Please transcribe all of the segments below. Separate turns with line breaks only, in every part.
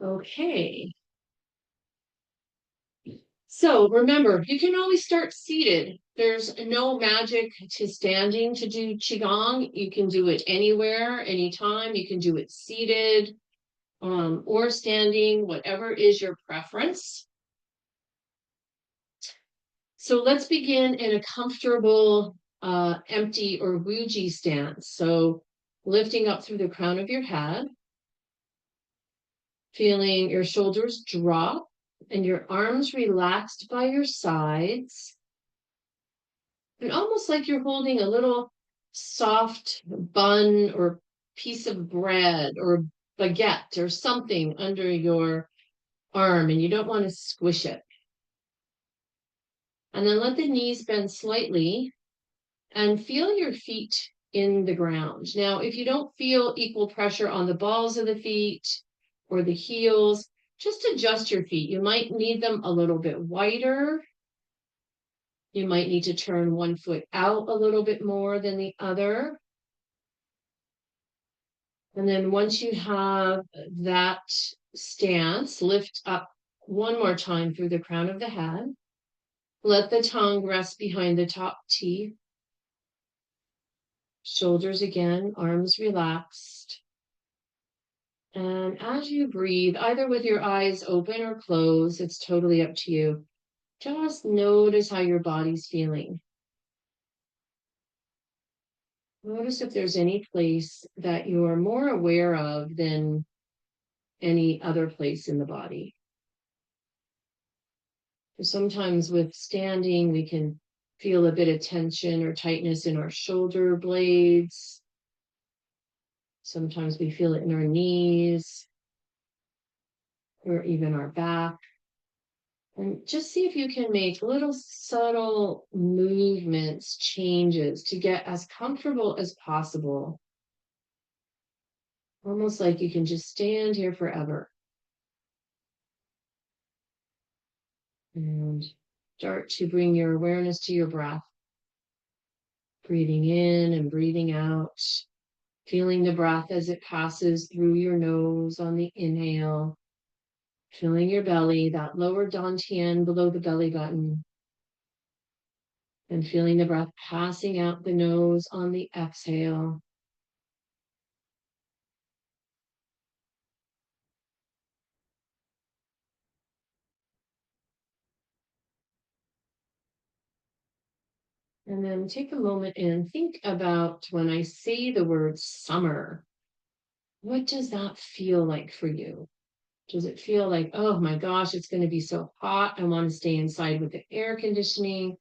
Okay. So remember, you can always start seated. There's no magic to standing to do Qigong. You can do it anywhere, anytime. You can do it seated, or standing, whatever is your preference. So let's begin in a comfortable empty or Wuji stance. So lifting up through the crown of your head, feeling your shoulders drop and your arms relaxed by your sides. And almost like you're holding a little soft bun or piece of bread or baguette or something under your arm, and you don't want to squish it. And then let the knees bend slightly and feel your feet in the ground. Now, if you don't feel equal pressure on the balls of the feet or the heels, just adjust your feet. You might need them a little bit wider. You might need to turn one foot out a little bit more than the other. And then once you have that stance, lift up one more time through the crown of the head. Let the tongue rest behind the top teeth. Shoulders again, arms relaxed. And as you breathe, either with your eyes open or closed, it's totally up to you. Just notice how your body's feeling. Notice if there's any place that you're more aware of than any other place in the body. Sometimes with standing, we can feel a bit of tension or tightness in our shoulder blades. Sometimes we feel it in our knees or even our back. And just see if you can make little subtle movements, changes to get as comfortable as possible. Almost like you can just stand here forever. And start to bring your awareness to your breath. Breathing in and breathing out. Feeling the breath as it passes through your nose on the inhale. Filling your belly, that lower dantian below the belly button. And feeling the breath passing out the nose on the exhale. And then take a moment and think about when I say the word summer, what does that feel like for you? Does it feel like, oh my gosh, it's going to be so hot, I want to stay inside with the air conditioning?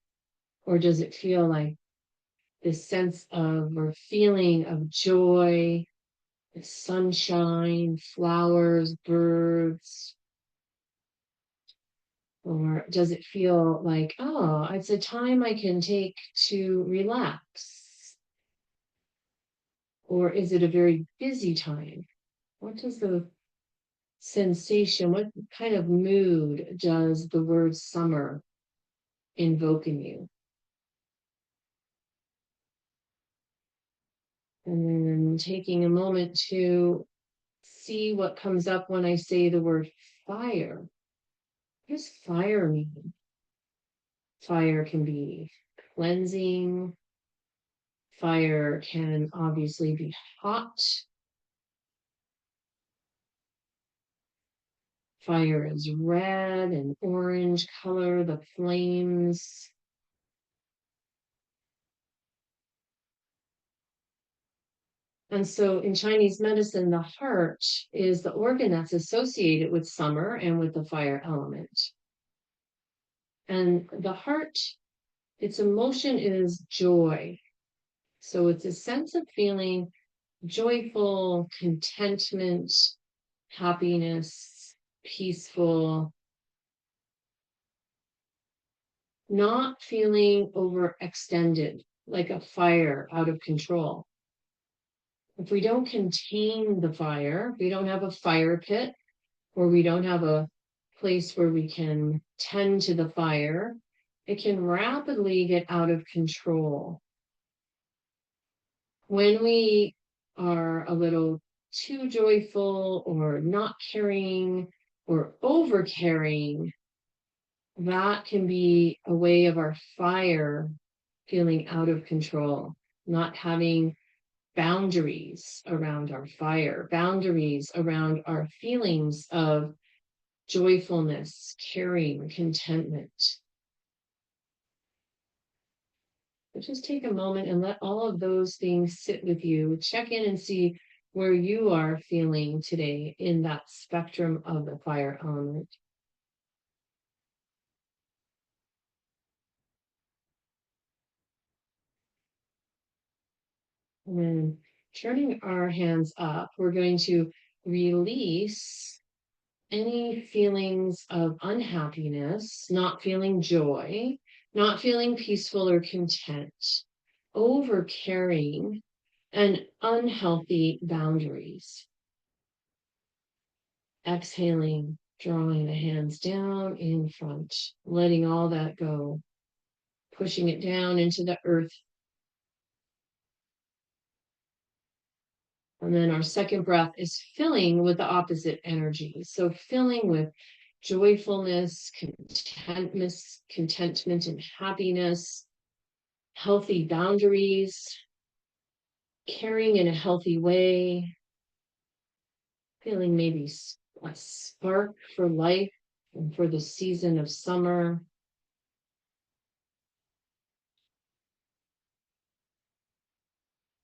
Or does it feel like this sense of or feeling of joy, the sunshine, flowers, birds? Or does it feel like, oh, it's a time I can take to relax? Or is it a very busy time? What does the sensation, what kind of mood does the word summer invoke in you? And then taking a moment to see what comes up when I say the word fire. What does fire mean? Fire can be cleansing. Fire can obviously be hot. Fire is red and orange color, the flames. And so in Chinese medicine, the heart is the organ that's associated with summer and with the fire element. And the heart, its emotion is joy. So it's a sense of feeling joyful, contentment, happiness, peaceful, not feeling overextended, like a fire out of control. If we don't contain the fire, if we don't have a fire pit, or we don't have a place where we can tend to the fire, it can rapidly get out of control. When we are a little too joyful or not caring or over caring, that can be a way of our fire feeling out of control, not having boundaries around our fire, boundaries around our feelings of joyfulness, caring, contentment. But just take a moment and let all of those things sit with you. Check in and see where you are feeling today in that spectrum of the fire element. And then turning our hands up, we're going to release any feelings of unhappiness, not feeling joy, not feeling peaceful or content, over caring, and unhealthy boundaries. Exhaling, drawing the hands down in front, letting all that go, pushing it down into the earth. And then our second breath is filling with the opposite energy. So filling with joyfulness, contentment and happiness, healthy boundaries, caring in a healthy way, feeling maybe a spark for life and for the season of summer.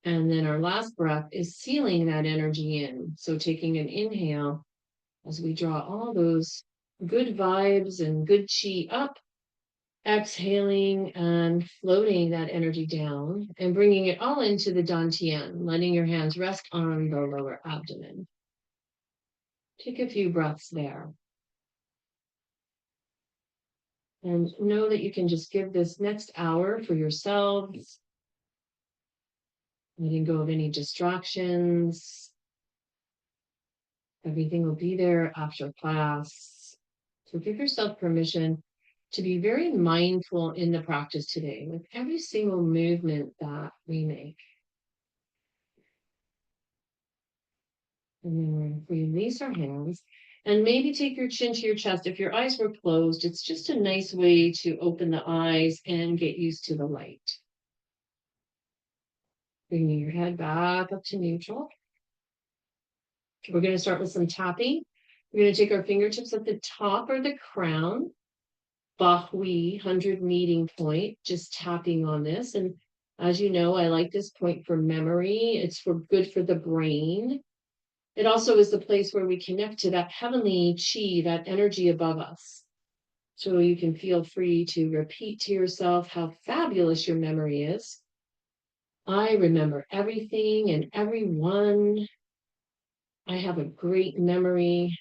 And then our last breath is sealing that energy in. So taking an inhale as we draw all those good vibes and good chi up, exhaling and floating that energy down and bringing it all into the dantian, letting your hands rest on the lower abdomen. Take a few breaths there. And know that you can just give this next hour for yourselves, letting go of any distractions. Everything will be there after class. So give yourself permission to be very mindful in the practice today with every single movement that we make. And then we release our hands and maybe take your chin to your chest. If your eyes were closed, it's just a nice way to open the eyes and get used to the light. Bringing your head back up to neutral. We're going to start with some tapping. We're going to take our fingertips at the top or the crown, Bahui, 100 meeting point, just tapping on this. And as you know, I like this point for memory. It's good for the brain. It also is the place where we connect to that heavenly chi, that energy above us. So you can feel free to repeat to yourself how fabulous your memory is. I remember everything and everyone. I have a great memory.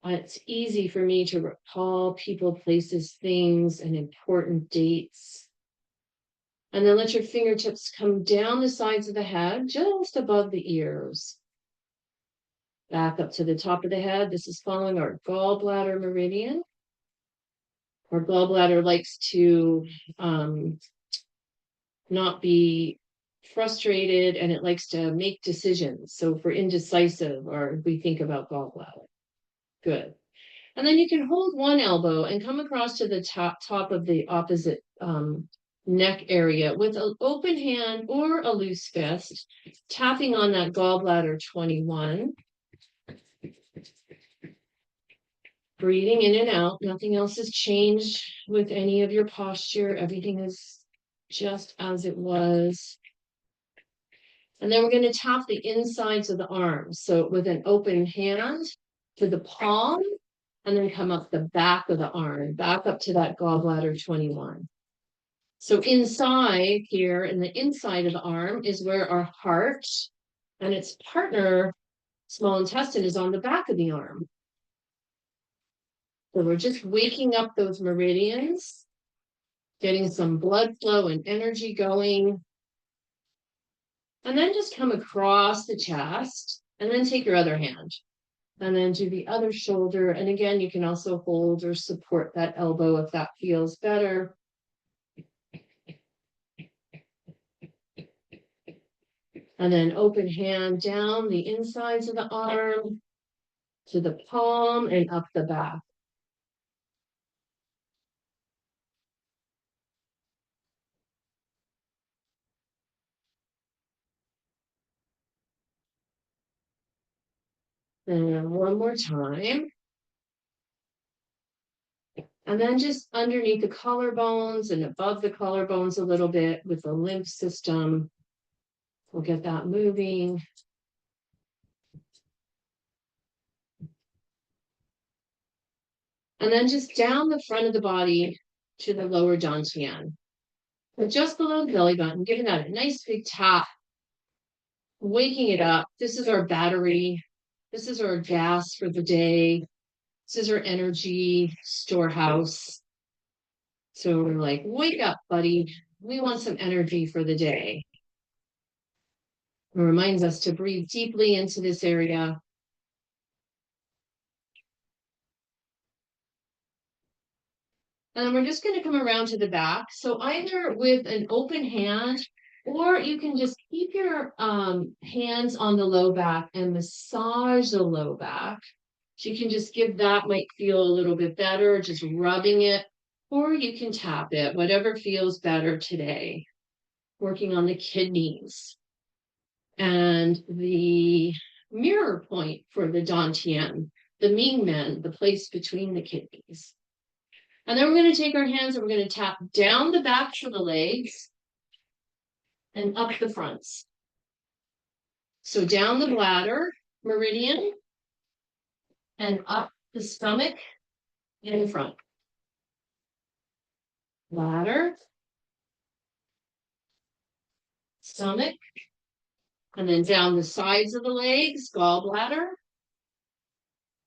It's easy for me to recall people, places, things, and important dates. And then let your fingertips come down the sides of the head, just above the ears. Back up to the top of the head. This is following our gallbladder meridian. Our gallbladder likes to not be frustrated, and it likes to make decisions. So if we're indecisive or we think about gallbladder, good. And then you can hold one elbow and come across to the top of the opposite neck area with an open hand or a loose fist, tapping on that gallbladder 21. Breathing in and out. Nothing else has changed with any of your posture. Everything is just as it was. And then we're going to tap the insides of the arms. So with an open hand to the palm, and then come up the back of the arm, back up to that gallbladder 21. So inside here, in the inside of the arm, is where our heart and its partner, small intestine, is on the back of the arm. So we're just waking up those meridians, getting some blood flow and energy going. And then just come across the chest, and then take your other hand. And then do the other shoulder. And again, you can also hold or support that elbow if that feels better. And then open hand down the insides of the arm to the palm and up the back. And one more time. And then just underneath the collarbones and above the collarbones a little bit with the lymph system. We'll get that moving. And then just down the front of the body to the lower dantian. But just below the belly button, giving that a nice big tap, waking it up. This is our battery. This is our gas for the day. This is our energy storehouse. So we're like, wake up, buddy. We want some energy for the day. It reminds us to breathe deeply into this area. And then we're just going to come around to the back. So either with an open hand, or you can just keep your hands on the low back and massage the low back. So you can just give that, might feel a little bit better, just rubbing it, or you can tap it, whatever feels better today. Working on the kidneys. And the mirror point for the dantian, the Ming Men, the place between the kidneys. And then we're going to take our hands and we're going to tap down the back for the legs and up the fronts. So down the bladder meridian and up the stomach in front. Bladder, stomach, and then down the sides of the legs, gallbladder,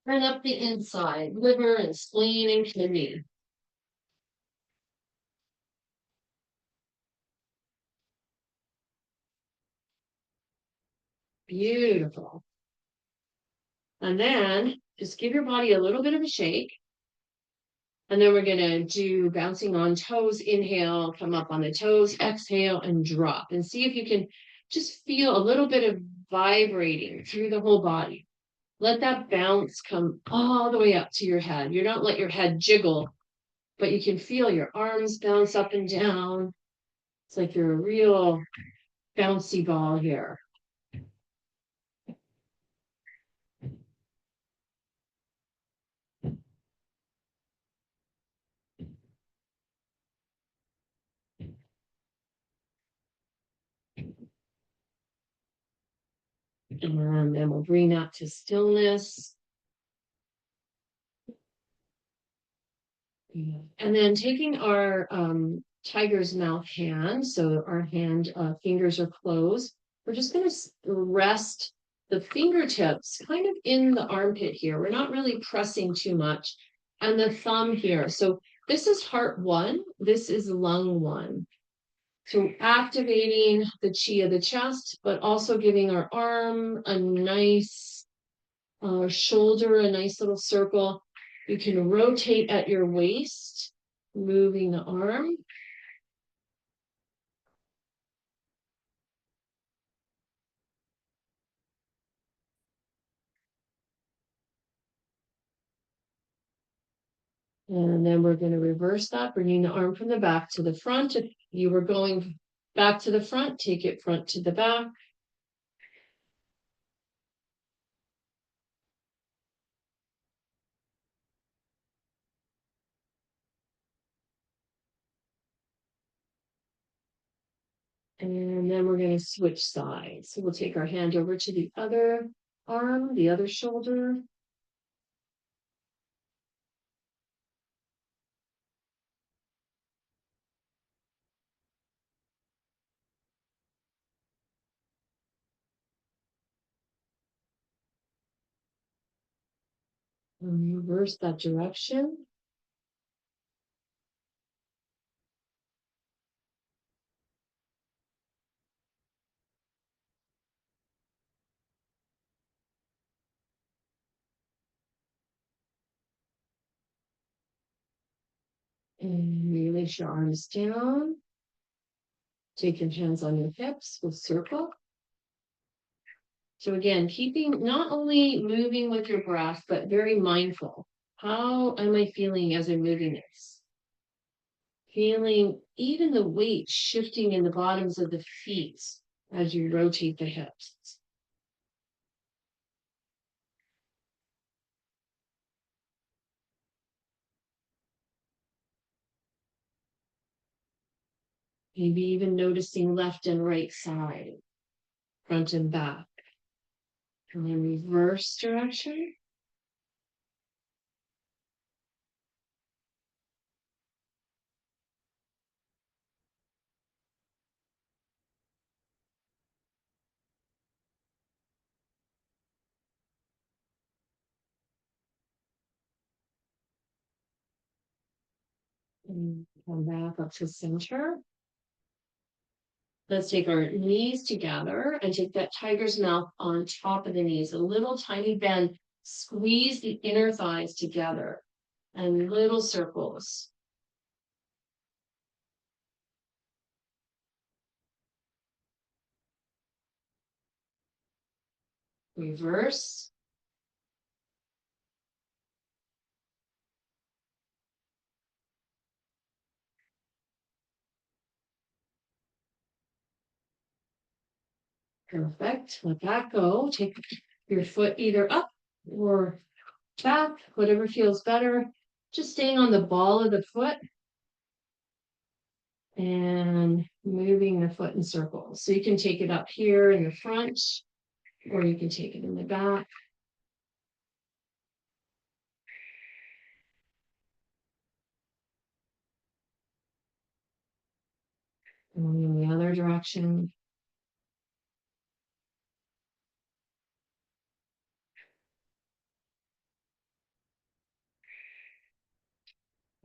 and up the inside, liver and spleen and kidney. Beautiful. And then just give your body a little bit of a shake. And then we're going to do bouncing on toes. Inhale, come up on the toes, exhale, and drop. And see if you can just feel a little bit of vibrating through the whole body. Let that bounce come all the way up to your head. You don't let your head jiggle, but you can feel your arms bounce up and down. It's like you're a real bouncy ball here. And then we'll bring that to stillness. And then taking our tiger's mouth hand, so our hand fingers are closed. We're just going to rest the fingertips kind of in the armpit here. We're not really pressing too much. And the thumb here. So this is heart 1. This is lung 1. So activating the chi of the chest, but also giving our arm a nice shoulder, a nice little circle. You can rotate at your waist, moving the arm. And then we're going to reverse that, bringing the arm from the back to the front. If you were going back to the front, take it front to the back. And then we're going to switch sides. So we'll take our hand over to the other arm, the other shoulder. And reverse that direction. And release your arms down. Take your hands on your hips. We'll circle. So again, keeping not only moving with your breath, but very mindful. How am I feeling as I'm moving this? Feeling even the weight shifting in the bottoms of the feet as you rotate the hips. Maybe even noticing left and right side, front and back. And then reverse direction. And come back up to center. Let's take our knees together and take that tiger's mouth on top of the knees, a little tiny bend. Squeeze the inner thighs together and little circles. Reverse. Perfect. Let that go. Take your foot either up or back, whatever feels better. Just staying on the ball of the foot and moving the foot in circles. So you can take it up here in the front, or you can take it in the back. And in the other direction.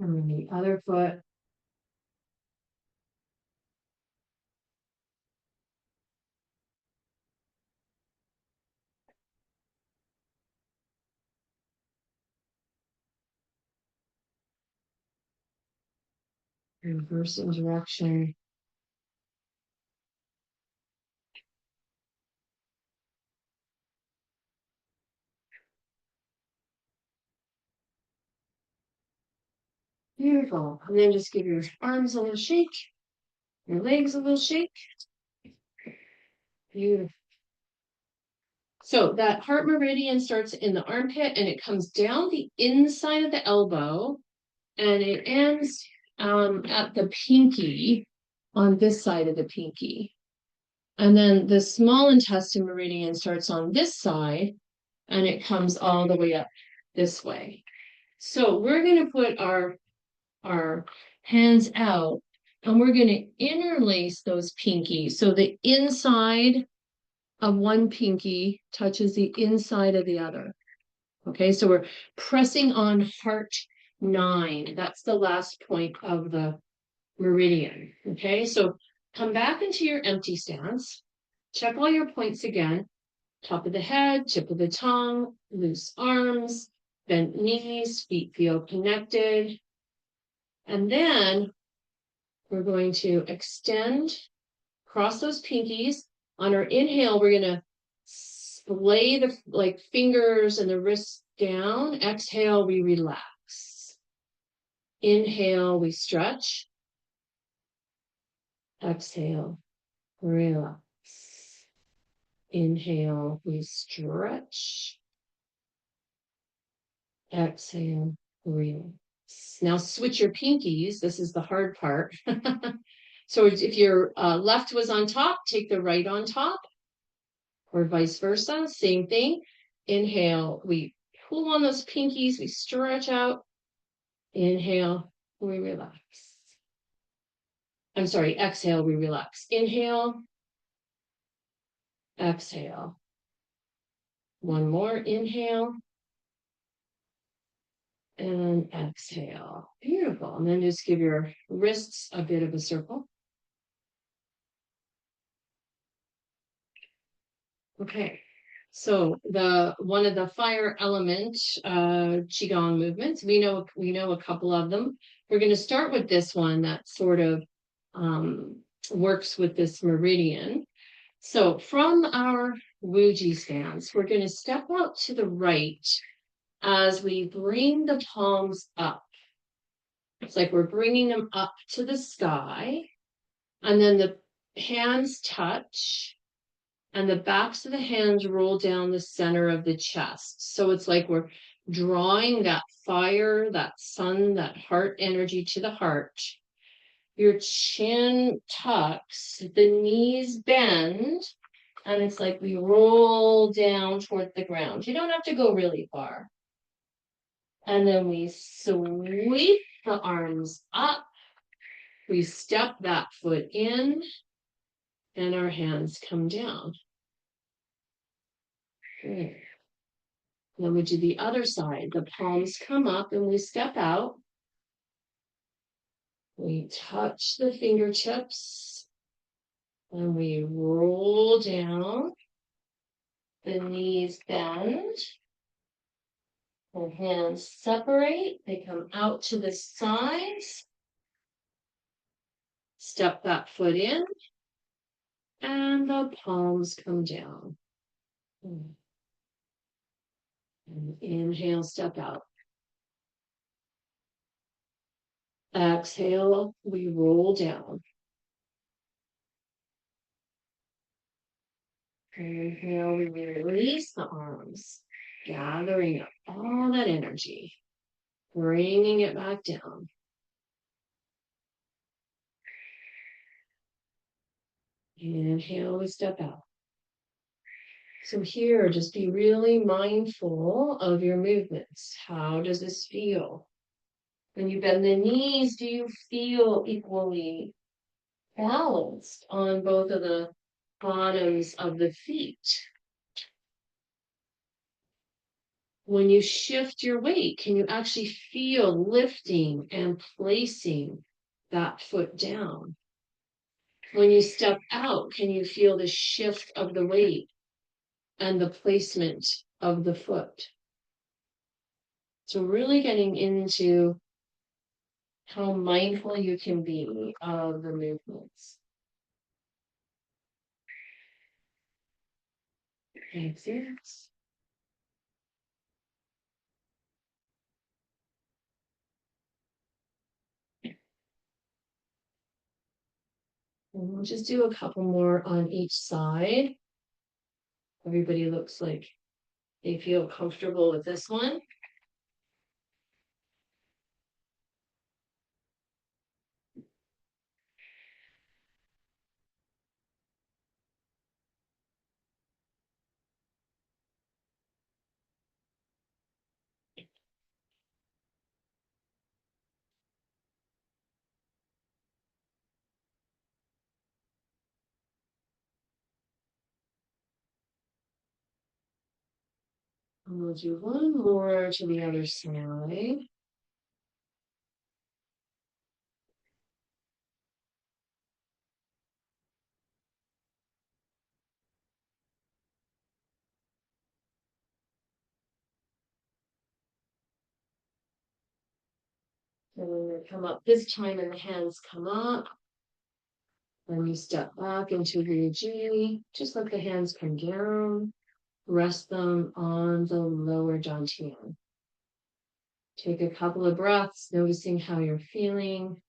And then the other foot. Reversing direction. Beautiful. And then just give your arms a little shake, your legs a little shake. Beautiful. So that heart meridian starts in the armpit and it comes down the inside of the elbow and it ends at the pinky on this side of the pinky. And then the small intestine meridian starts on this side and it comes all the way up this way. So we're going to put our hands out and we're going to interlace those pinkies. So the inside of one pinky touches the inside of the other. Okay, so we're pressing on heart 9. That's the last point of the meridian. Okay, so come back into your empty stance. Check all your points again. Top of the head, tip of the tongue, loose arms, bent knees, feet feel connected. And then we're going to extend, cross those pinkies. On our inhale, we're going to splay the fingers and the wrists down. Exhale, we relax. Inhale, we stretch. Exhale, relax. Inhale, we stretch. Exhale, relax. Now switch your pinkies. This is the hard part. So if your left was on top, take the right on top, or vice versa. Same thing. Inhale, we pull on those pinkies, we stretch out. Inhale, we relax. I'm sorry, exhale, we relax. Inhale, exhale. One more, inhale. And exhale. Beautiful. And then just give your wrists a bit of a circle. Okay. So one of the fire element Qigong movements, we know a couple of them. We're going to start with this one that sort of works with this meridian. So from our Wuji stance. We're going to step out to the right as we bring the palms up. It's like we're bringing them up to the sky, and then the hands touch, and the backs of the hands roll down the center of the chest. So it's like we're drawing that fire, that sun, that heart energy to the heart. Your chin tucks, the knees bend, and it's like we roll down toward the ground. You don't have to go really far. And then we sweep the arms up. We step that foot in, and our hands come down. Good. Then we do the other side. The palms come up and we step out. We touch the fingertips and we roll down. The knees bend. The hands separate. They come out to the sides. Step that foot in. And the palms come down. And inhale, step out. Exhale, we roll down. Inhale, we release the arms, gathering up all that energy, bringing it back down. Inhale, we step out. So here, just be really mindful of your movements. How does this feel? When you bend the knees, do you feel equally balanced on both of the bottoms of the feet? When you shift your weight, can you actually feel lifting and placing that foot down? When you step out, can you feel the shift of the weight and the placement of the foot? So really getting into how mindful you can be of the movements. Exhale. And we'll just do a couple more on each side. Everybody looks like they feel comfortable with this one. And we'll do one more to the other side. And when we come up this time and the hands come up, then you step back into Ryuji. Just let the hands come down. Rest them on the lower dantian. Take a couple of breaths, noticing how you're feeling.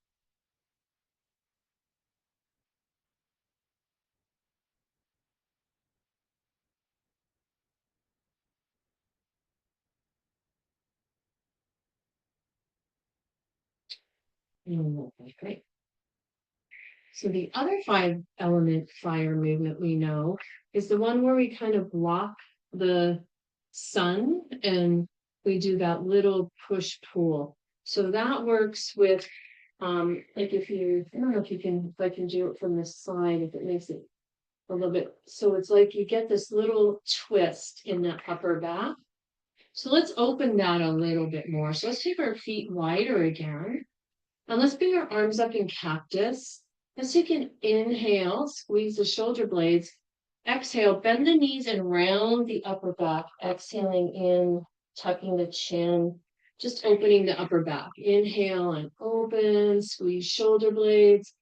Okay, great. So the other 5-element fire movement we know is the one where we kind of block the sun and we do that little push pull. So that works with like if you, I don't know if I can do it from this side, if it makes it a little bit, so it's like you get this little twist in the upper back. So let's open that a little bit more. So let's take our feet wider again. And let's bring our arms up in cactus. Let's take an inhale, squeeze the shoulder blades. Exhale, bend the knees and round the upper back. Exhaling in, tucking the chin, just opening the upper back. Inhale and open, squeeze shoulder blades.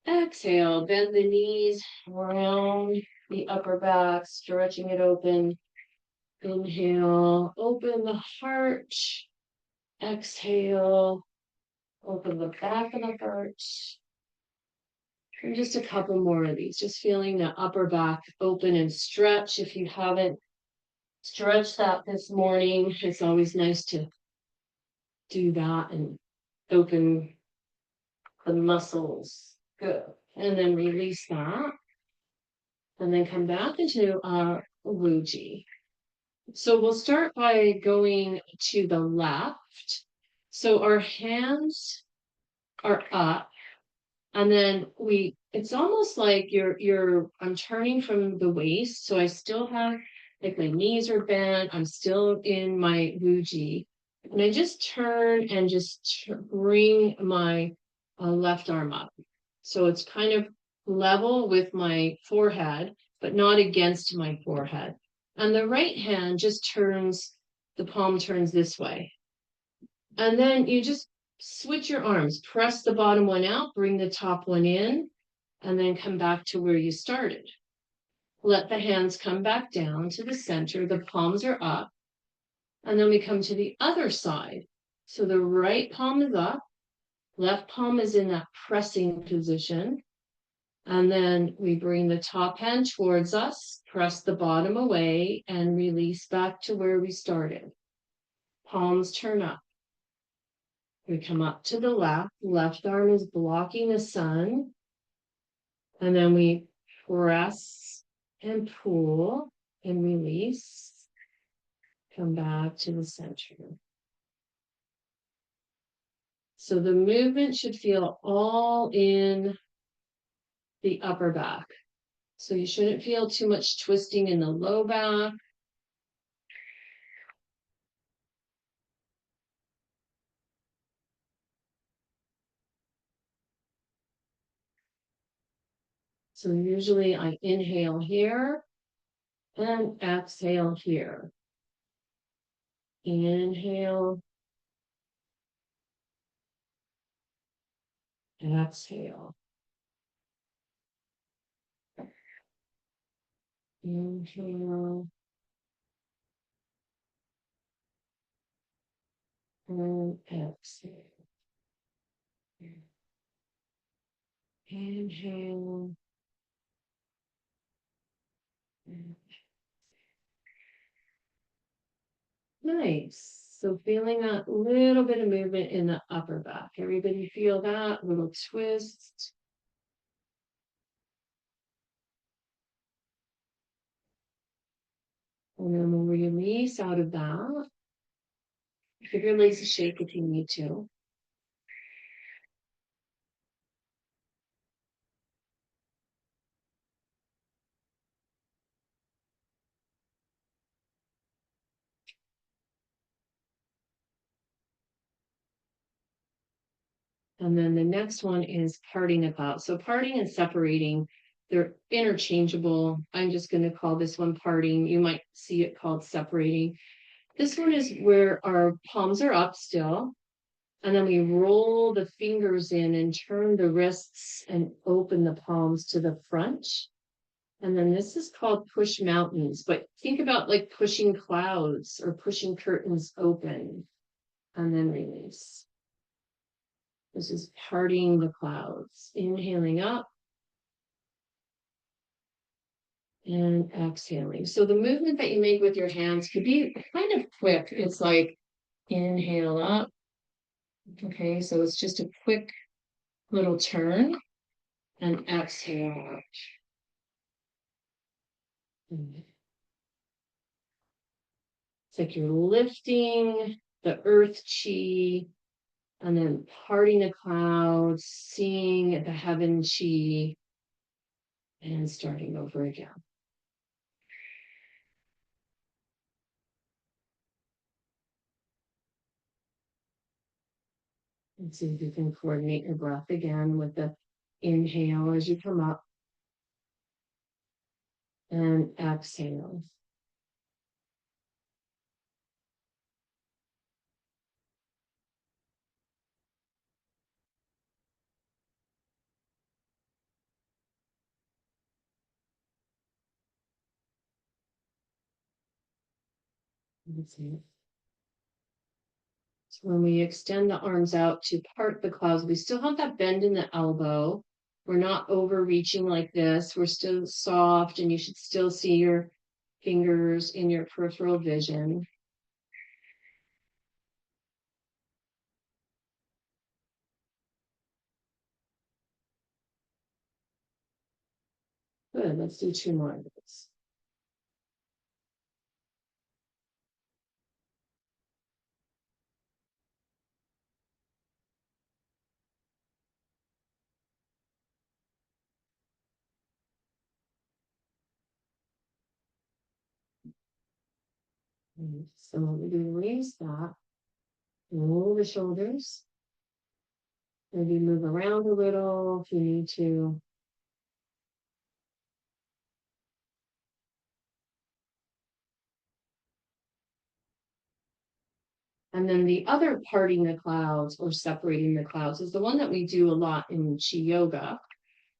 Exhale, bend the knees, round. the upper back, stretching it open. Inhale, open the heart. Exhale, open the back of the heart. And just a couple more of these, just feeling the upper back open and stretch. If you haven't stretched that this morning, it's always nice to do that and open the muscles. Good. And then release that. And then come back into our Wuji. So we'll start by going to the left. So our hands are up. And then it's almost like I'm turning from the waist. So I still have, like my knees are bent. I'm still in my Wuji. And I just turn and just bring my left arm up. So it's kind of level with my forehead, but not against my forehead. And the right hand just the palm turns this way. And then you just switch your arms, press the bottom one out, bring the top one in, and then come back to where you started. Let the hands come back down to the center. The palms are up. And then we come to the other side. So the right palm is up, left palm is in that pressing position. And then we bring the top hand towards us, press the bottom away, and release back to where we started. Palms turn up. We come up to the left arm is blocking the sun. And then we press and pull and release. Come back to the center. So the movement should feel all in the upper back. So you shouldn't feel too much twisting in the low back. So usually I inhale here and exhale here. Inhale, exhale. Inhale and exhale. Inhale. Nice. So feeling a little bit of movement in the upper back. Everybody feel that? Little twist. And then we'll release out of that. Give your legs a shake if you need to. And then the next one is parting the clouds. So parting and separating, they're interchangeable. I'm just going to call this one parting. You might see it called separating. This one is where our palms are up still. And then we roll the fingers in and turn the wrists and open the palms to the front. And then this is called push mountains. But think about like pushing clouds or pushing curtains open and then release. This is parting the clouds. Inhaling up and exhaling. So the movement that you make with your hands could be kind of quick. It's like inhale up. Okay, so it's just a quick little turn and exhale out. It's like you're lifting the earth chi and then parting the clouds, seeing the heaven chi, and starting over again. And see if you can coordinate your breath again with the inhale as you come up and exhale. Let's see. So when we extend the arms out to part the clouds, we still have that bend in the elbow. We're not overreaching like this. We're still soft, and you should still see your fingers in your peripheral vision. Good. Let's do two more of those. So we raise that, roll the shoulders, maybe move around a little if you need to. And then the other parting the clouds or separating the clouds is the one that we do a lot in Chi Yoga.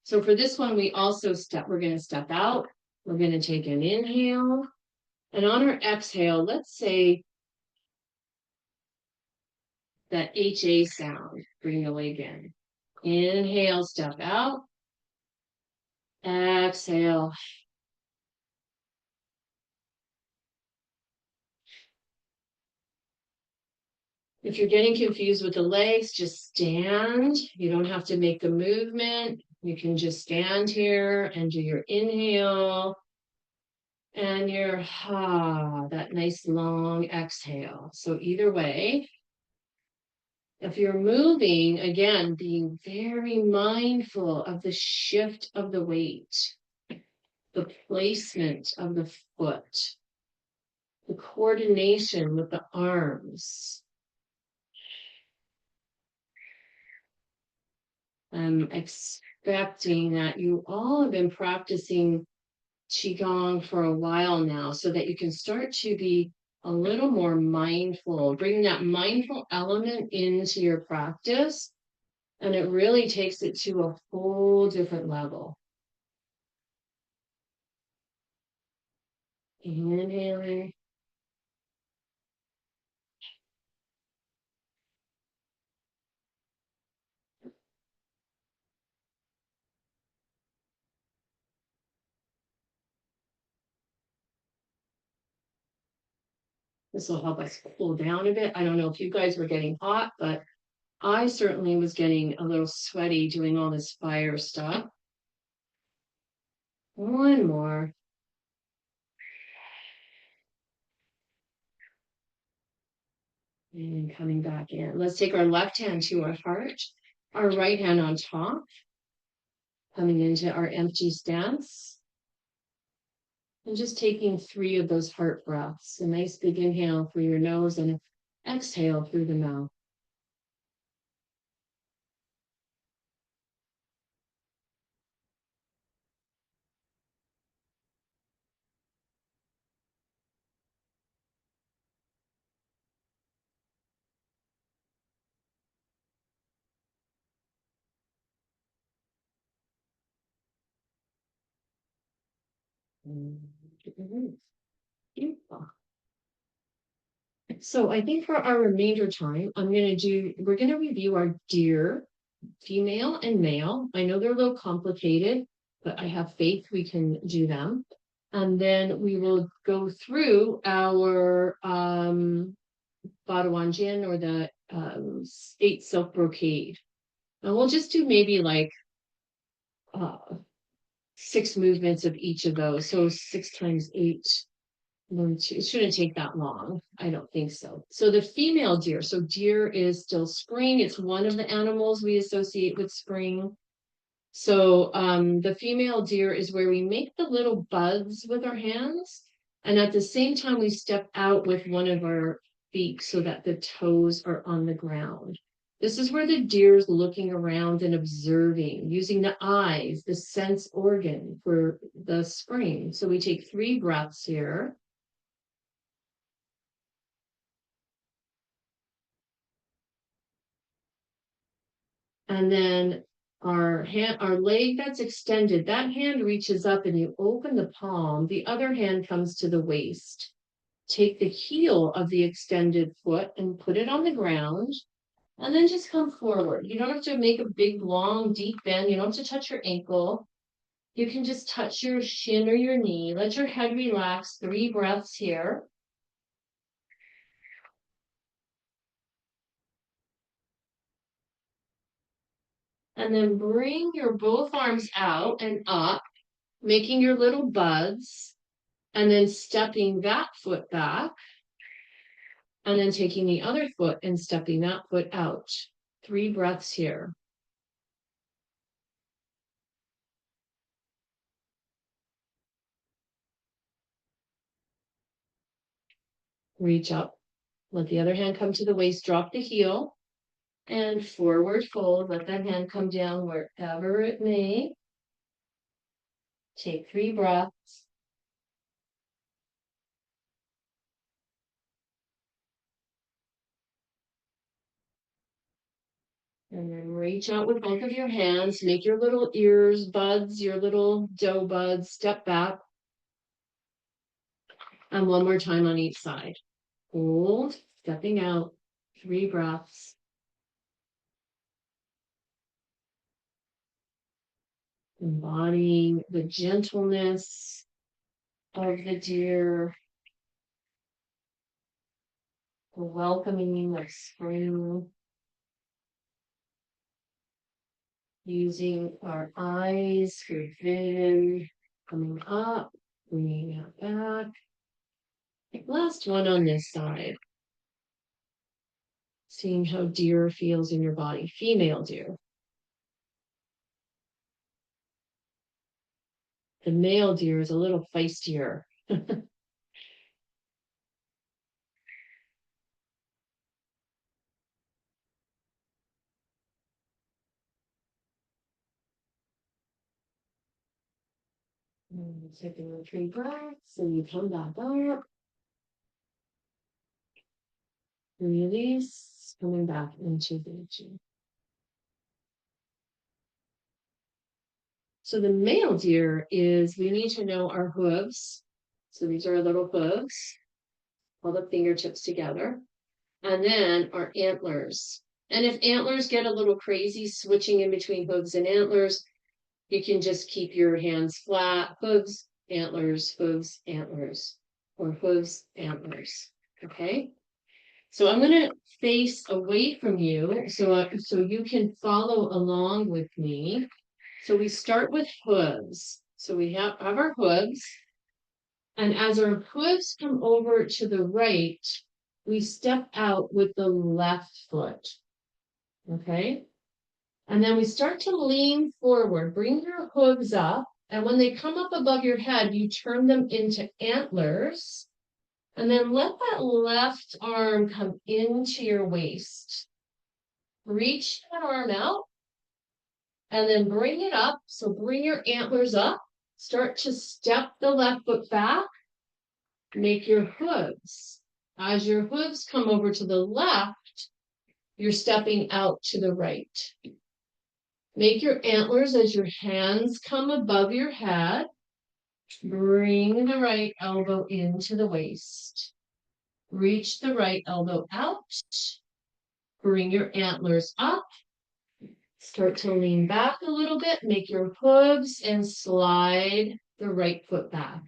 So for this one, we're going to step out. We're going to take an inhale. And on our exhale, let's say that HA sound, bring the leg in. Inhale, step out. Exhale. If you're getting confused with the legs, just stand. You don't have to make the movement. You can just stand here and do your inhale and your that nice long exhale. So either way, if you're moving, again, being very mindful of the shift of the weight, the placement of the foot, the coordination with the arms. I'm expecting that you all have been practicing Qigong for a while now so that you can start to be a little more mindful, bring that mindful element into your practice, and it really takes it to a whole different level. Inhaling. This will help us cool down a bit. I don't know if you guys were getting hot, but I certainly was getting a little sweaty doing all this fire stuff. One more. And coming back in. Let's take our left hand to our heart, our right hand on top, coming into our empty stance. And just taking 3 of those heart breaths. A nice big inhale through your nose and exhale through the mouth. Beautiful. So I think for our remainder time, we're going to review our deer, female and male. I know they're a little complicated, but I have faith we can do them. And then we will go through our Badawan or the 8 silk brocade. And we'll just do maybe like uh, 6 movements of each of those. So 6 times 8. It shouldn't take that long. I don't think so. So the female deer. So deer is still spring. It's one of the animals we associate with spring. So the female deer is where we make the little buds with our hands. And at the same time, we step out with one of our feet so that the toes are on the ground. This is where the deer is looking around and observing, using the eyes, the sense organ for the spring. So we take 3 breaths here. And then our leg that's extended, that hand reaches up and you open the palm. The other hand comes to the waist. take the heel of the extended foot and put it on the ground. And then just come forward. You don't have to make a big, long, deep bend. You don't have to touch your ankle. You can just touch your shin or your knee. Let your head relax. 3 breaths here. And then bring your both arms out and up, making your little buds, and then stepping that foot back, and then taking the other foot and stepping that foot out. 3 breaths here. Reach up. Let the other hand come to the waist. Drop the heel. And forward fold. Let that hand come down wherever it may. Take 3 breaths. And then reach out with both of your hands. Make your little ears, buds, your little dough buds. Step back. And one more time on each side. Hold, stepping out. 3 breaths. Embodying the gentleness of the deer. The welcoming of spring. Using our eyes for vision, coming up, bringing it back. Last one on this side. Seeing how deer feels in your body, female deer. The male deer is a little feistier. Taking the 3 breaths, and you come back up. Release, coming back into the G. So the male deer is, we need to know our hooves. So these are our little hooves, all the fingertips together. And then our antlers. And if antlers get a little crazy, switching in between hooves and antlers, you can just keep your hands flat. Hooves, antlers, or hooves, antlers. Okay? So I'm going to face away from you so you can follow along with me. So we start with hooves. So we have our hooves. And as our hooves come over to the right, we step out with the left foot. Okay? And then we start to lean forward. Bring your hooves up. And when they come up above your head, you turn them into antlers. And then let that left arm come into your waist. Reach that arm out. And then bring it up. So bring your antlers up. Start to step the left foot back. Make your hooves. As your hooves come over to the left, you're stepping out to the right. Make your antlers as your hands come above your head. Bring the right elbow into the waist. Reach the right elbow out. Bring your antlers up. Start to lean back a little bit. Make your hooves and slide the right foot back.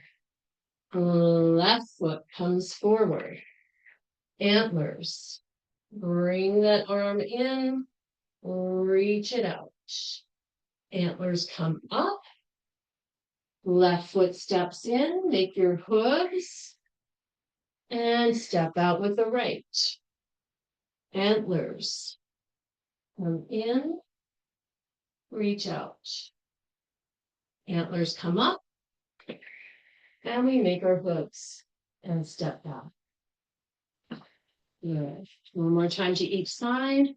Left foot comes forward. Antlers. Bring that arm in. Reach it out. Antlers come up. Left foot steps in. Make your hooves. And step out with the right. Antlers. Come in. Reach out. Antlers come up. And we make our hooves. And step back. Good. One more time to each side.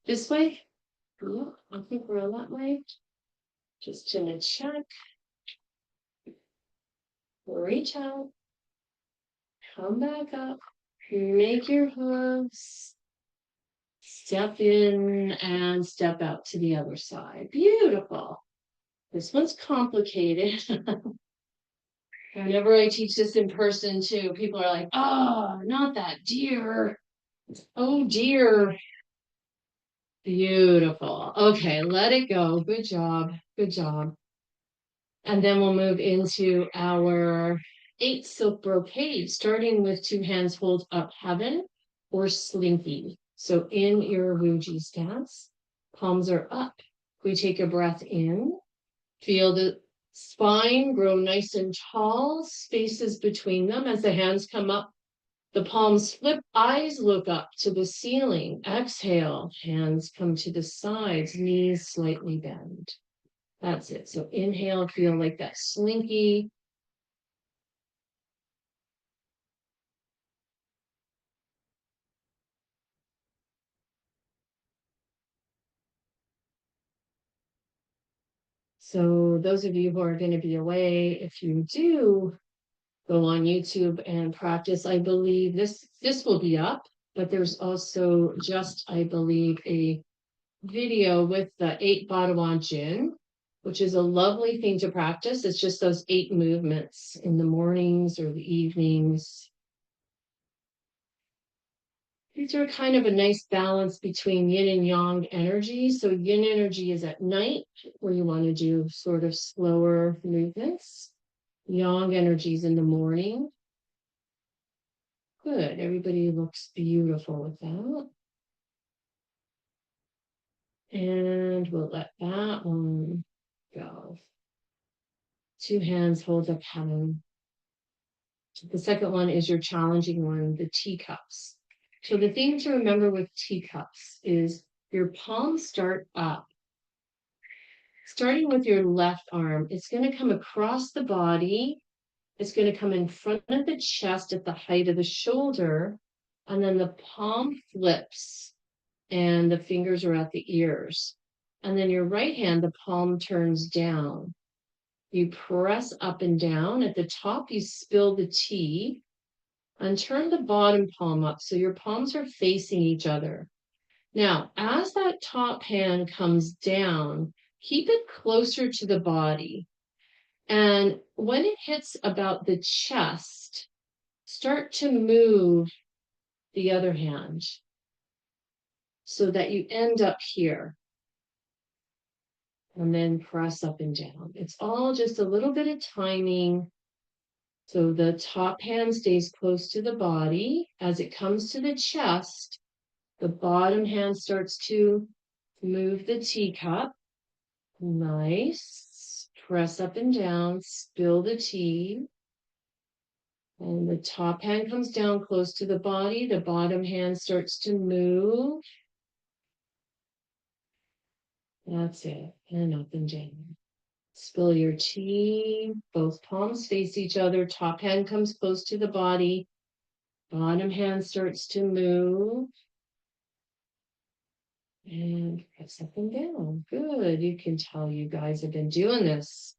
This way. Yeah, I think we're on that way. Just chin and check. Reach out. Come back up. Make your hooves. Step in and step out to the other side. Beautiful. This one's complicated. Whenever I teach this in person too, people are like, oh, not that deer. Oh dear. Beautiful. Okay, let it go. Good job. Good job. And then we'll move into our 8 silk brocade, starting with 2 hands hold up heaven or slinky. So in your Wuji stance, palms are up. We take a breath in, feel the spine grow nice and tall, spaces between them as the hands come up. The palms flip, eyes look up to the ceiling. Exhale, hands come to the sides, knees slightly bend. That's it. So inhale, feel like that slinky. So those of you who are going to be away, if you do go on YouTube and practice, I believe this will be up, but there's also just, I believe, a video with the 8 Badawan Jin, which is a lovely thing to practice. It's just those 8 movements in the mornings or the evenings. These are kind of a nice balance between yin and yang energy. So yin energy is at night where you want to do sort of slower movements. Yang energy is in the morning. Good. Everybody looks beautiful with that. And we'll let that one go. 2 hands hold up heaven. The second one is your challenging one, the teacups. So the thing to remember with teacups is your palms start up. Starting with your left arm, it's going to come across the body. It's going to come in front of the chest at the height of the shoulder. And then the palm flips and the fingers are at the ears. And then your right hand, the palm turns down. You press up and down. At the top, you spill the tea and turn the bottom palm up so your palms are facing each other. Now, as that top hand comes down, keep it closer to the body. And when it hits about the chest, start to move the other hand so that you end up here. And then press up and down. It's all just a little bit of timing. So the top hand stays close to the body. As it comes to the chest, the bottom hand starts to move the teacup. Nice. Press up and down, spill the tea. And the top hand comes down close to the body. The bottom hand starts to move. That's it. And up and down. Spill your tea. Both palms face each other. Top hand comes close to the body. Bottom hand starts to move. And press up and down. Good. You can tell you guys have been doing this.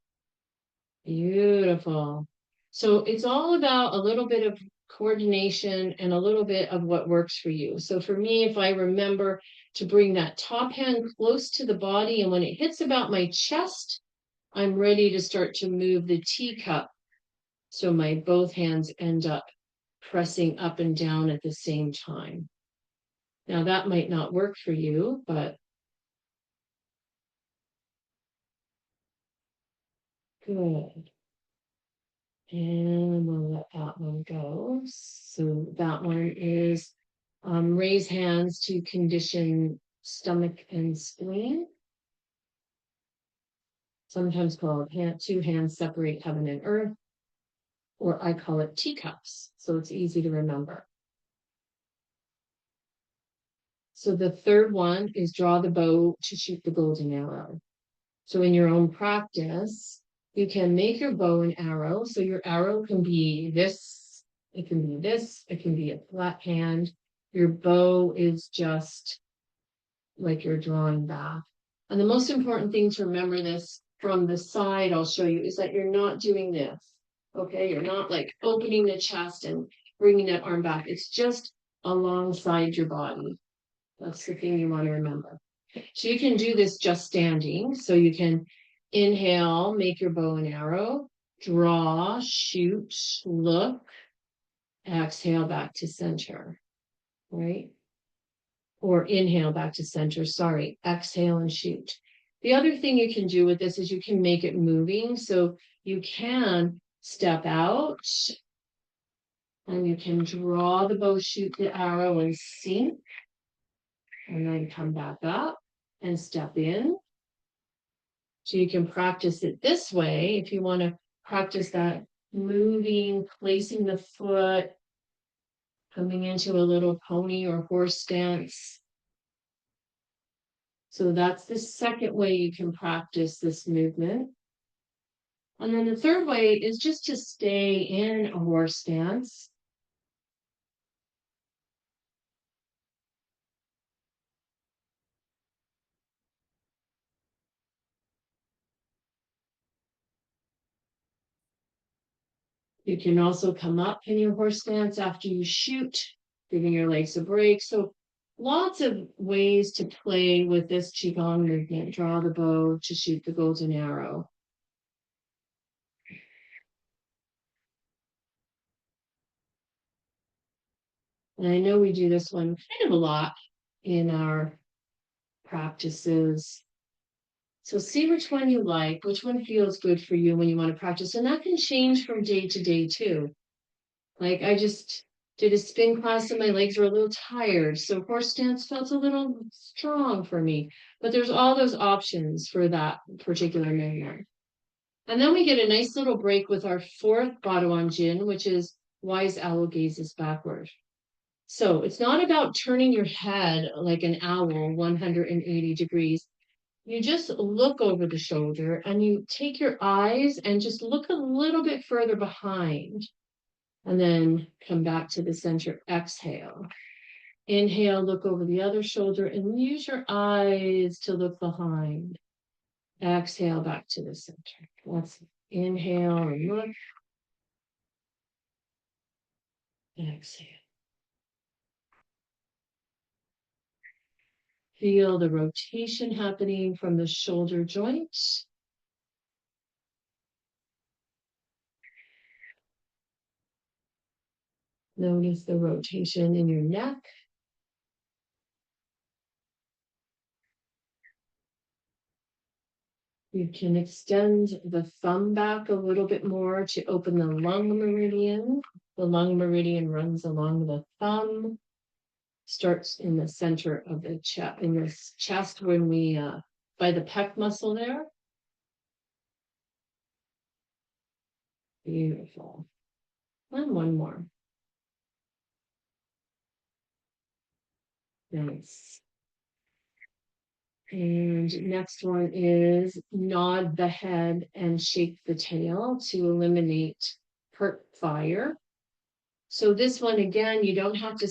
Beautiful. So it's all about a little bit of coordination and a little bit of what works for you. So for me, if I remember to bring that top hand close to the body, and when it hits about my chest, I'm ready to start to move the teacup. So my both hands end up pressing up and down at the same time. Now that might not work for you, but good. And we'll let that one go. So that one is raise hands to condition stomach and spleen. Sometimes called 2 hands separate heaven and earth, or I call it teacups. So it's easy to remember. So the third one is draw the bow to shoot the golden arrow. So in your own practice, you can make your bow and arrow. So your arrow can be this, it can be this, it can be a flat hand. Your bow is just like you're drawing back. And the most important thing to remember this from the side, I'll show you, is that you're not doing this. Okay, you're not like opening the chest and bringing that arm back. It's just alongside your body. That's the thing you want to remember. So you can do this just standing. So you can inhale, make your bow and arrow. draw, shoot, look, exhale back to center, right? Or inhale back to center, sorry, exhale and shoot. The other thing you can do with this is you can make it moving. So you can step out and you can draw the bow, shoot the arrow and sink, and then come back up and step in. So you can practice it this way if you want to practice that moving, placing the foot, coming into a little pony or horse stance. So that's the second way you can practice this movement. And then the third way is just to stay in a horse stance. You can also come up in your horse stance after you shoot, giving your legs a break. So lots of ways to play with this Qigong movement. Draw the bow to shoot the golden arrow. And I know we do this one kind of a lot in our practices. So see which one you like, which one feels good for you when you want to practice. And that can change from day to day too. Like I just did a spin class and my legs were a little tired. So horse stance felt a little strong for me. But there's all those options for that particular movement. And then we get a nice little break with our fourth Badawan Jin, which is wise owl gazes backward. So it's not about turning your head like an owl 180 degrees. You just look over the shoulder and you take your eyes and just look a little bit further behind. And then come back to the center, exhale. Inhale, look over the other shoulder and use your eyes to look behind. Exhale back to the center. Let's inhale and look. Exhale. Feel the rotation happening from the shoulder joint. Notice the rotation in your neck. You can extend the thumb back a little bit more to open the lung meridian. The lung meridian runs along the thumb, starts in the center of the chest, in this chest when we, by the pec muscle there. Beautiful. And one more. Nice. And next one is nod the head and shake the tail to eliminate heart fire. So this one, again, you don't have to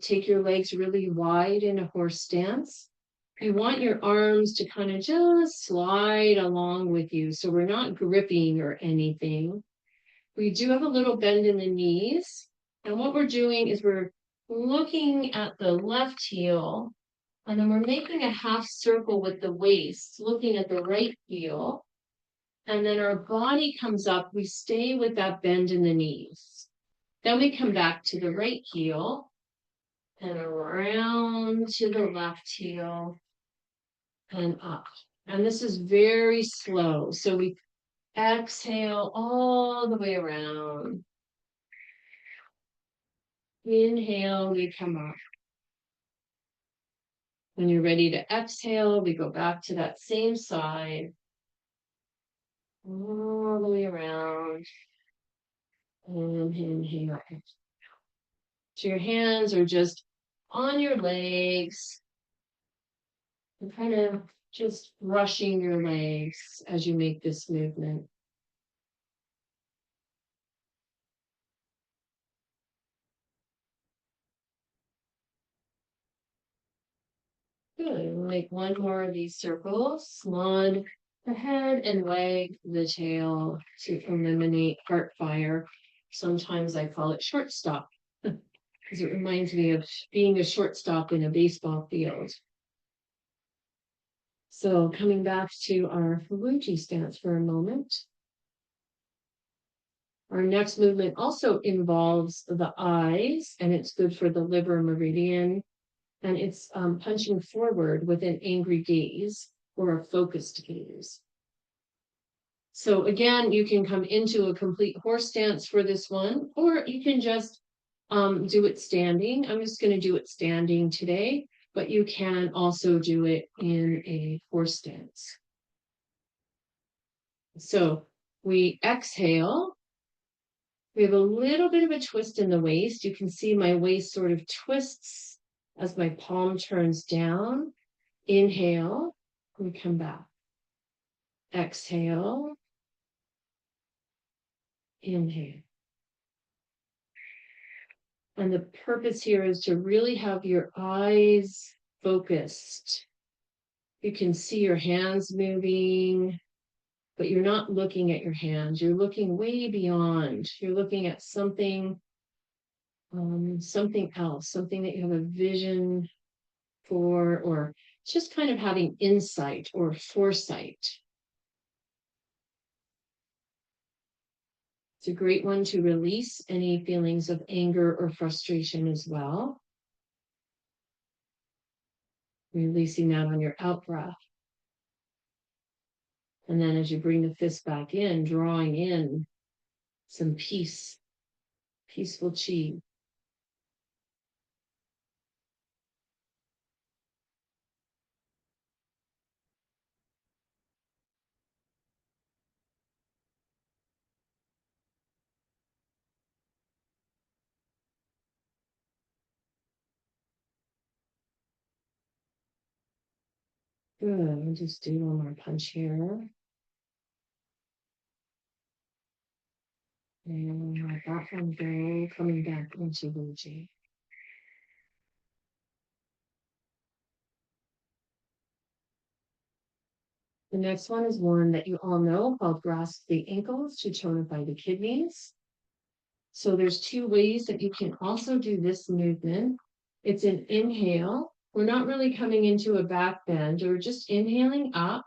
take your legs really wide in a horse stance. You want your arms to kind of just slide along with you. So we're not gripping or anything. We do have a little bend in the knees. And what we're doing is we're looking at the left heel, and then we're making a half circle with the waist, looking at the right heel. And then our body comes up. We stay with that bend in the knees. Then we come back to the right heel and around to the left heel and up. And this is very slow. So we exhale all the way around. Inhale, we come up. When you're ready to exhale, we go back to that same side. All the way around. And inhale. So your hands are just on your legs. And kind of just brushing your legs as you make this movement. Good. We'll make one more of these circles. Nod the head and wag the tail to eliminate heart fire. Sometimes I call it shortstop because it reminds me of being a shortstop in a baseball field. So coming back to our Fuji stance for a moment. Our next movement also involves the eyes, and it's good for the liver meridian. And it's punching forward with an angry gaze or a focused gaze. So again, you can come into a complete horse stance for this one, or you can just do it standing. I'm just going to do it standing today, but you can also do it in a horse stance. So we exhale. We have a little bit of a twist in the waist. You can see my waist sort of twists as my palm turns down. Inhale, we come back. Exhale, inhale. And the purpose here is to really have your eyes focused. You can see your hands moving, but you're not looking at your hands. You're looking way beyond. You're looking at something, something else, something that you have a vision for, or just kind of having insight or foresight. It's a great one to release any feelings of anger or frustration as well. Releasing that on your out breath. And then as you bring the fist back in, drawing in some peace, peaceful chi. Good. I'll just do one more punch here. And let that one go, coming back into Wuji. The next one is one that you all know called grasp the ankles to tonify the kidneys. So there's two ways that you can also do this movement. It's an inhale. We're not really coming into a back bend. We're just inhaling up,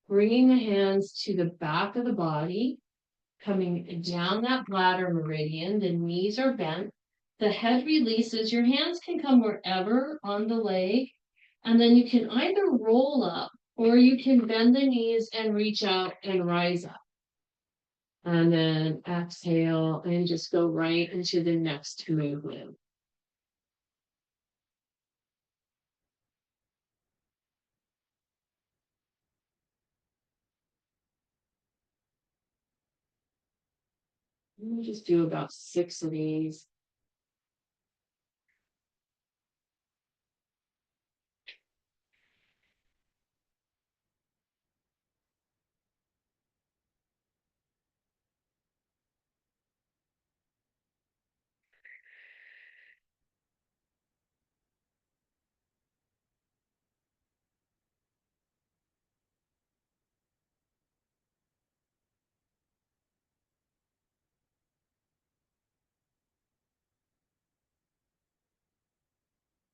bringing the hands to the back of the body, coming down that bladder meridian. The knees are bent. The head releases. Your hands can come wherever on the leg. And then you can either roll up or you can bend the knees and reach out and rise up. And then exhale and just go right into the next movement. We'll just do about 6 of these.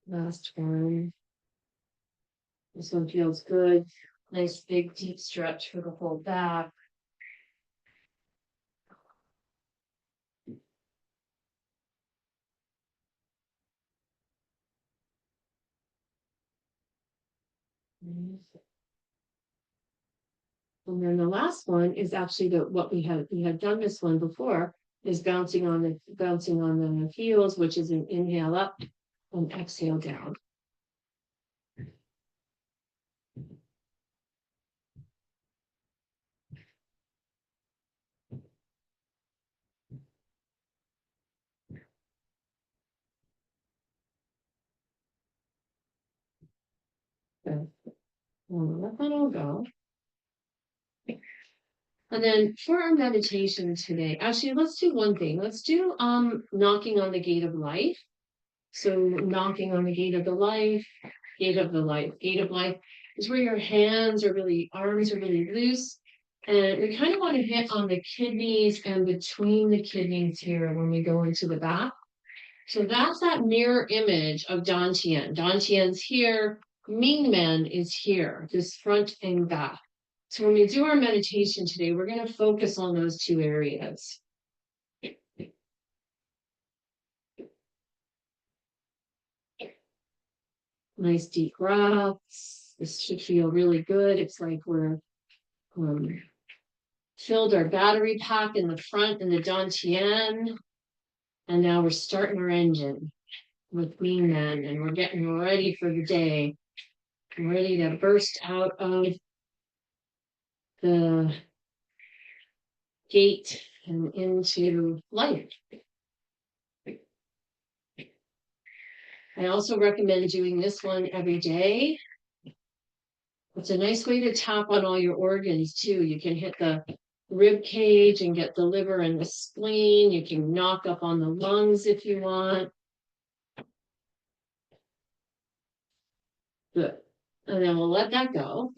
Last one. This one feels good. Nice big deep stretch for the whole back. And then the last one is actually what we had done this one before, is bouncing on the heels, which is an inhale up and exhale down. So let that all go. And then for our meditation today, actually, let's do one thing. Let's do knocking on the gate of life. So knocking on the gate of the life, gate of the life, gate of life is where your arms are really loose. And we kind of want to hit on the kidneys and between the kidneys here when we go into the back. So that's that mirror image of Dantian. Dantian's here, Mingmen is here, this front and back. So when we do our meditation today, we're going to focus on those two areas. Nice deep breaths. This should feel really good. It's like we're filled our battery pack in the front in the dantian. And now we're starting our engine with Wing Men, and we're getting ready for the day. Ready to burst out of the gate and into life. I also recommend doing this one every day. It's a nice way to tap on all your organs too. You can hit the rib cage and get the liver and the spleen. You can knock up on the lungs if you want. Good. And then we'll let that go.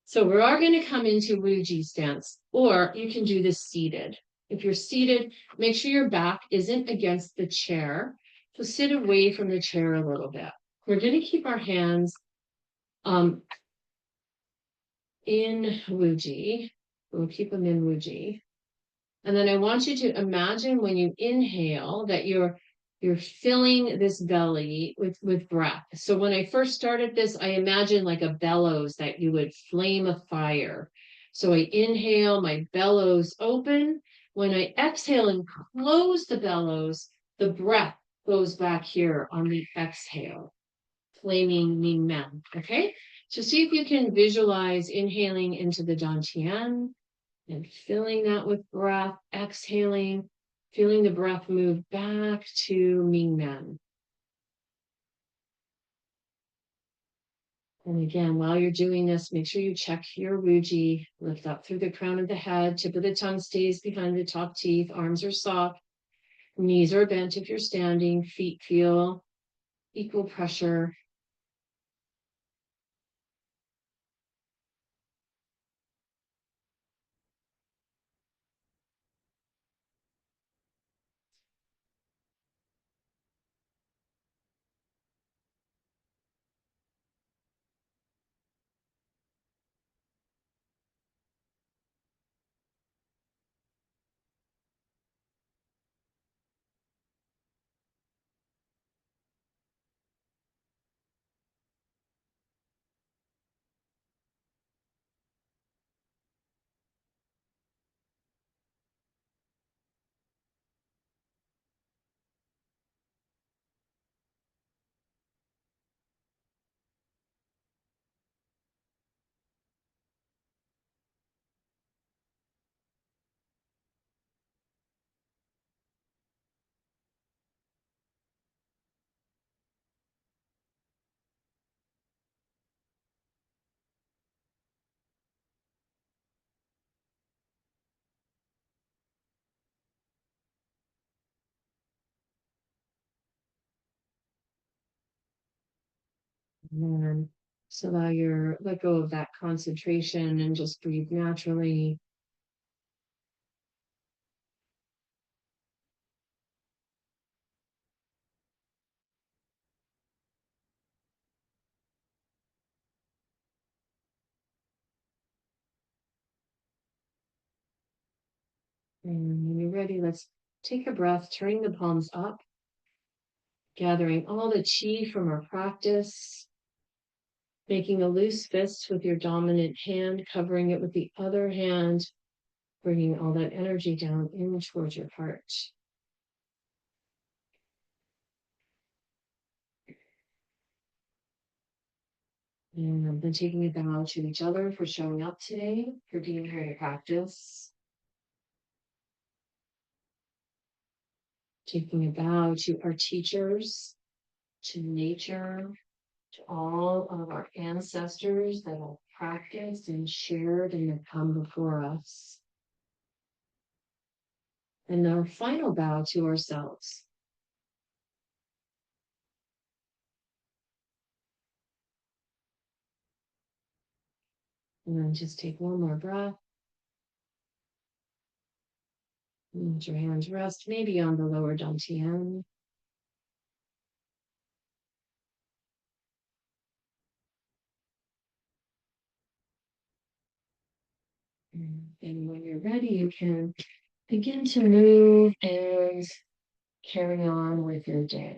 So we are going to come into Wuji stance, or you can do this seated. If you're seated, make sure your back isn't against the chair. So sit away from the chair a little bit. We're going to keep our hands in Wuji. We'll keep them in Wuji. And then I want you to imagine when you inhale that you're filling this belly with breath. So when I first started this, I imagined like a bellows that you would flame a fire. So I inhale, my bellows open. When I exhale and close the bellows, the breath goes back here on the exhale, flaming Ming Men. Okay, so see if you can visualize inhaling into the dantian and filling that with breath, exhaling, feeling the breath move back to Ming Men. And again, while you're doing this, make sure you check your Wuji. Lift up through the crown of the head, tip of the tongue stays behind the top teeth, arms are soft, knees are bent if you're standing, feet feel equal pressure. And then just let go of that concentration and just breathe naturally. And when you're ready, let's take a breath, turning the palms up, gathering all the chi from our practice, making a loose fist with your dominant hand, covering it with the other hand, bringing all that energy down in towards your heart. And then taking a bow to each other for showing up today, for being here to practice. Taking a bow to our teachers, to nature, to all of our ancestors that have practiced and shared and have come before us. And our final bow to ourselves. And then just take one more breath. Let your hands rest maybe on the lower dantian. And when you're ready, you can begin to move and carry on with your day.